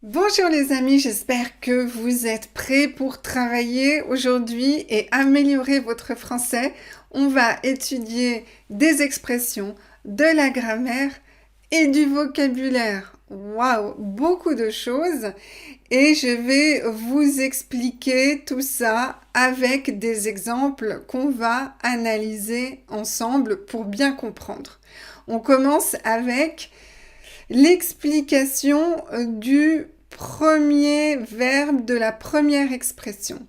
Bonjour les amis, j'espère que vous êtes prêts pour travailler aujourd'hui et améliorer votre français. On va étudier des expressions, de la grammaire et du vocabulaire. Waouh, beaucoup de choses et je vais vous expliquer tout ça avec des exemples qu'on va analyser ensemble pour bien comprendre. On commence avec l'explication du premier verbe de la première expression.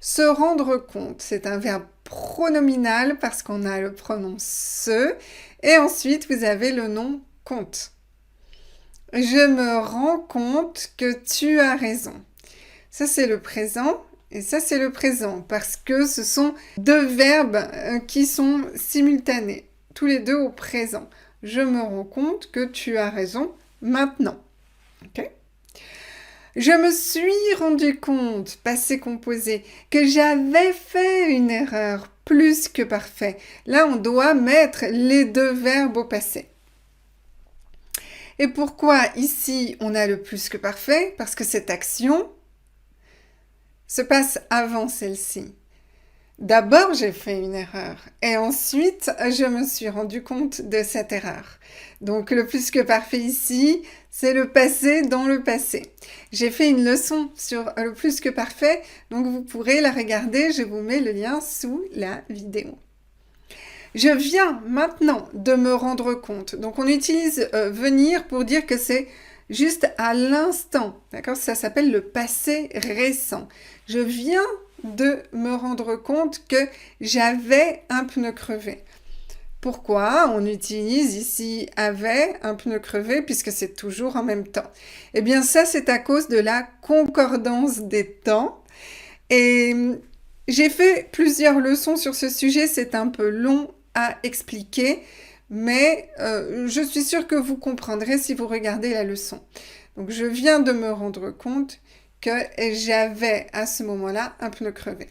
Se rendre compte, c'est un verbe pronominal parce qu'on a le pronom se et ensuite vous avez le nom compte. Je me rends compte que tu as raison. Ça c'est le présent et ça c'est le présent parce que ce sont deux verbes qui sont simultanés, tous les deux au présent. Je me rends compte que tu as raison maintenant. Okay? Je me suis rendu compte, passé composé, que j'avais fait une erreur plus que parfait. Là, on doit mettre les deux verbes au passé. Et pourquoi ici on a le plus que parfait? Parce que cette action se passe avant celle-ci. D'abord, j'ai fait une erreur et ensuite, je me suis rendu compte de cette erreur. Donc, le plus que parfait ici, c'est le passé dans le passé. J'ai fait une leçon sur le plus que parfait, donc vous pourrez la regarder. Je vous mets le lien sous la vidéo. Je viens maintenant de me rendre compte. Donc, on utilise venir pour dire que c'est juste à l'instant. D'accord? Ça s'appelle le passé récent. Je viens de me rendre compte que j'avais un pneu crevé. Pourquoi on utilise ici avait un pneu crevé puisque c'est toujours en même temps? Eh bien ça c'est à cause de la concordance des temps et j'ai fait plusieurs leçons sur ce sujet, c'est un peu long à expliquer mais je suis sûre que vous comprendrez si vous regardez la leçon. Donc je viens de me rendre compte que j'avais à ce moment-là un pneu crevé.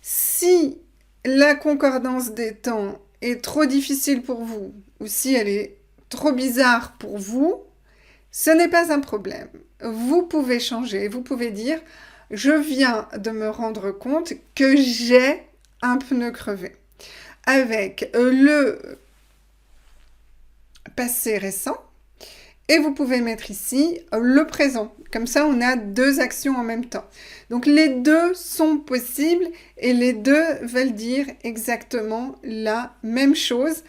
Si la concordance des temps est trop difficile pour vous, ou si elle est trop bizarre pour vous, ce n'est pas un problème. Vous pouvez changer, vous pouvez dire « Je viens de me rendre compte que j'ai un pneu crevé » avec le passé récent. Et vous pouvez mettre ici le présent. Comme ça, on a deux actions en même temps. Donc, les deux sont possibles et les deux veulent dire exactement la même chose.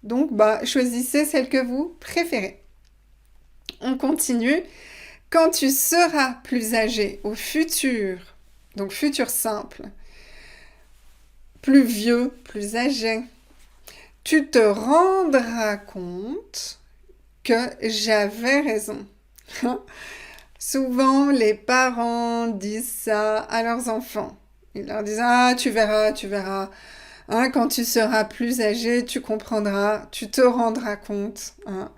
Donc, choisissez celle que vous préférez. On continue. Quand tu seras plus âgé au futur, donc futur simple, plus vieux, plus âgé, tu te rendras compte que j'avais raison. Souvent, les parents disent ça à leurs enfants. Ils leur disent « Ah, tu verras, tu verras. Hein, quand tu seras plus âgé, tu comprendras, tu te rendras compte. Hein,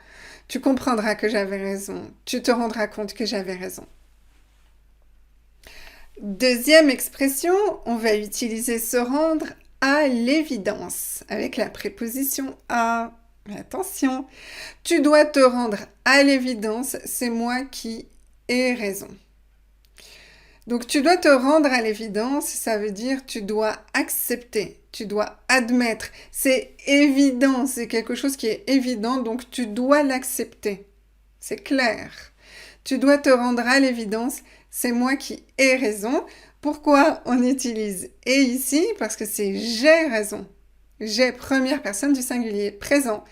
tu comprendras que j'avais raison. Tu te rendras compte que j'avais raison. » Deuxième expression, on va utiliser se rendre à l'évidence avec la préposition à. Attention, tu dois te rendre à l'évidence, c'est moi qui ai raison. Donc tu dois te rendre à l'évidence, ça veut dire tu dois accepter, tu dois admettre. C'est évident, c'est quelque chose qui est évident, donc tu dois l'accepter. C'est clair. Tu dois te rendre à l'évidence, c'est moi qui ai raison. Pourquoi on utilise « et » ici? Parce que c'est « j'ai raison ». J'ai, première personne du singulier, présent.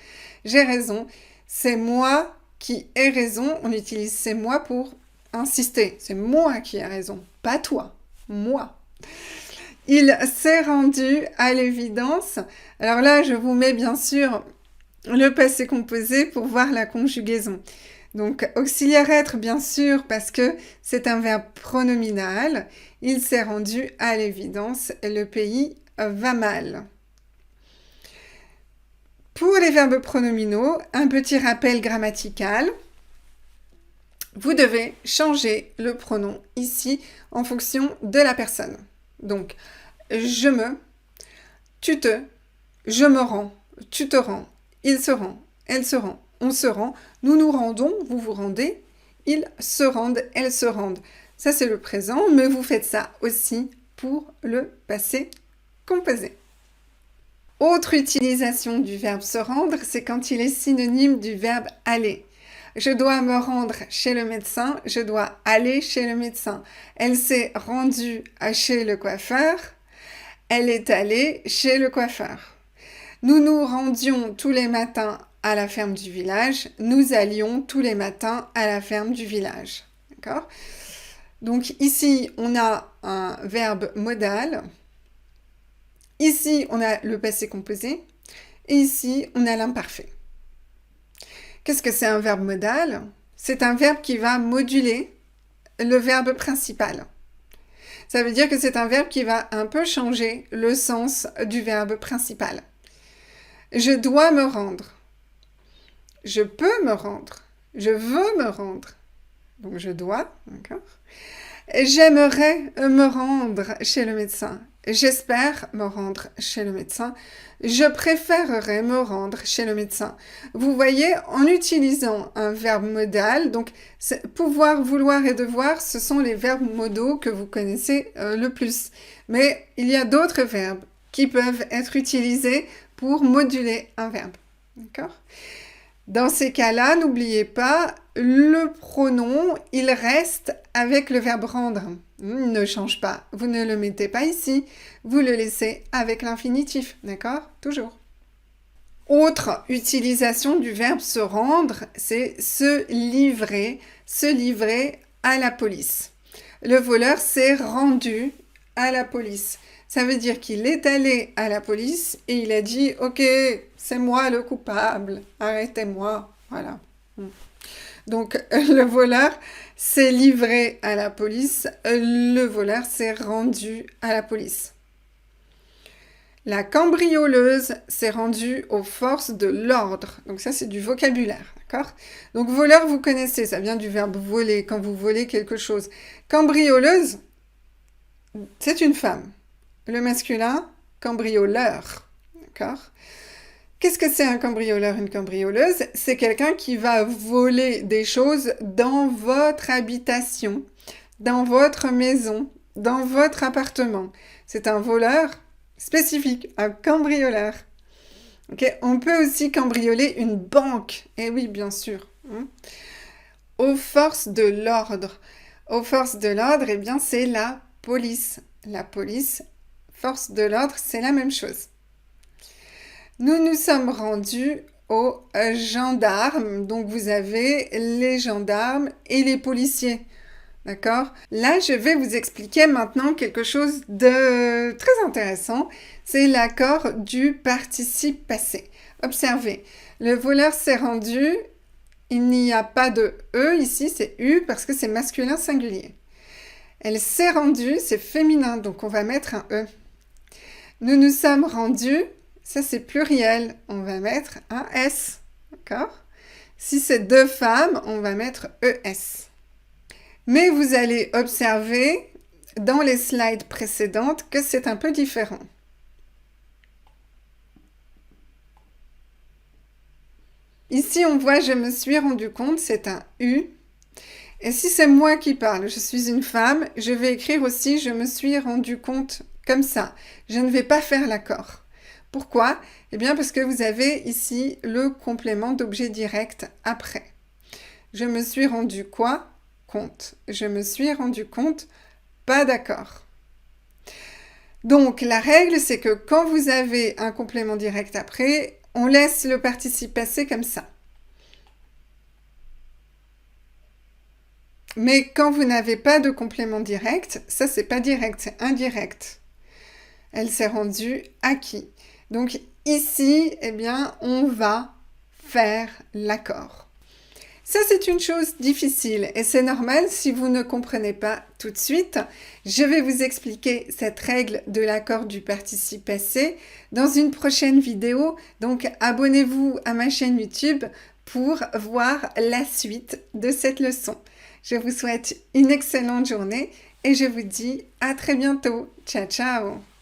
J'ai raison. C'est moi qui ai raison. On utilise c'est moi pour insister. C'est moi qui ai raison, pas toi. Moi. Il s'est rendu à l'évidence. Alors là, je vous mets bien sûr le passé composé pour voir la conjugaison. Donc, auxiliaire être, bien sûr, parce que c'est un verbe pronominal. Il s'est rendu à l'évidence. Le pays va mal. Pour les verbes pronominaux, un petit rappel grammatical. Vous devez changer le pronom ici en fonction de la personne. Donc, je me, tu te, je me rends, tu te rends, il se rend, elle se rend, on se rend, nous nous rendons, vous vous rendez, ils se rendent, elles se rendent. Ça, c'est le présent, mais vous faites ça aussi pour le passé composé. Autre utilisation du verbe se rendre, c'est quand il est synonyme du verbe aller. Je dois me rendre chez le médecin, je dois aller chez le médecin. Elle s'est rendue chez le coiffeur, elle est allée chez le coiffeur. Nous nous rendions tous les matins à la ferme du village, nous allions tous les matins à la ferme du village. D'accord ? Donc ici, on a un verbe modal. Ici, on a le passé composé. Et ici, on a l'imparfait. Qu'est-ce que c'est un verbe modal? C'est un verbe qui va moduler le verbe principal. Ça veut dire que c'est un verbe qui va un peu changer le sens du verbe principal. Je dois me rendre. Je peux me rendre. Je veux me rendre. Donc je dois, d'accord? J'aimerais me rendre chez le médecin. J'espère me rendre chez le médecin. Je préférerais me rendre chez le médecin. Vous voyez, en utilisant un verbe modal, donc pouvoir, vouloir et devoir, ce sont les verbes modaux que vous connaissez le plus. Mais il y a d'autres verbes qui peuvent être utilisés pour moduler un verbe. D'accord ? Dans ces cas-là, n'oubliez pas, le pronom, il reste avec le verbe rendre. Il ne change pas. Vous ne le mettez pas ici. Vous le laissez avec l'infinitif. D'accord ? Toujours. Autre utilisation du verbe se rendre, c'est se livrer à la police. Le voleur s'est rendu à la police. Ça veut dire qu'il est allé à la police et il a dit « Ok, c'est moi le coupable, arrêtez-moi. » Voilà. Donc, le voleur s'est livré à la police, le voleur s'est rendu à la police. La cambrioleuse s'est rendue aux forces de l'ordre. Donc ça, c'est du vocabulaire, d'accord ? Donc, voleur, vous connaissez, ça vient du verbe voler, quand vous volez quelque chose. Cambrioleuse, c'est une femme. Le masculin, cambrioleur, d'accord ? Qu'est-ce que c'est un cambrioleur, une cambrioleuse? C'est quelqu'un qui va voler des choses dans votre habitation, dans votre maison, dans votre appartement. C'est un voleur spécifique, un cambrioleur. Okay. On peut aussi cambrioler une banque. Eh oui, bien sûr. Aux forces de l'ordre. Aux forces de l'ordre, eh bien, c'est la police. La police, force de l'ordre, c'est la même chose. Nous nous sommes rendus aux gendarmes. Donc, vous avez les gendarmes et les policiers. D'accord? Là, je vais vous expliquer maintenant quelque chose de très intéressant. C'est l'accord du participe passé. Observez, le voleur s'est rendu. Il n'y a pas de « e » ici, c'est « u » parce que c'est masculin singulier. Elle s'est rendue, c'est féminin, donc on va mettre un « e ». Nous nous sommes rendus. Ça, c'est pluriel. On va mettre un S. D'accord? Si c'est deux femmes, on va mettre ES. Mais vous allez observer dans les slides précédentes que c'est un peu différent. Ici, on voit « je me suis rendu compte », c'est un U. Et si c'est moi qui parle, je suis une femme, je vais écrire aussi « je me suis rendu compte » comme ça. Je ne vais pas faire l'accord. Pourquoi? Eh bien parce que vous avez ici le complément d'objet direct après. Je me suis rendu quoi? Compte. Je me suis rendu compte, pas d'accord. Donc la règle, c'est que quand vous avez un complément direct après, on laisse le participe passé comme ça. Mais quand vous n'avez pas de complément direct, ça c'est pas direct, c'est indirect. Elle s'est rendue à qui? Donc ici, eh bien, on va faire l'accord. Ça, c'est une chose difficile et c'est normal si vous ne comprenez pas tout de suite. Je vais vous expliquer cette règle de l'accord du participe passé dans une prochaine vidéo. Donc, abonnez-vous à ma chaîne YouTube pour voir la suite de cette leçon. Je vous souhaite une excellente journée et je vous dis à très bientôt. Ciao, ciao!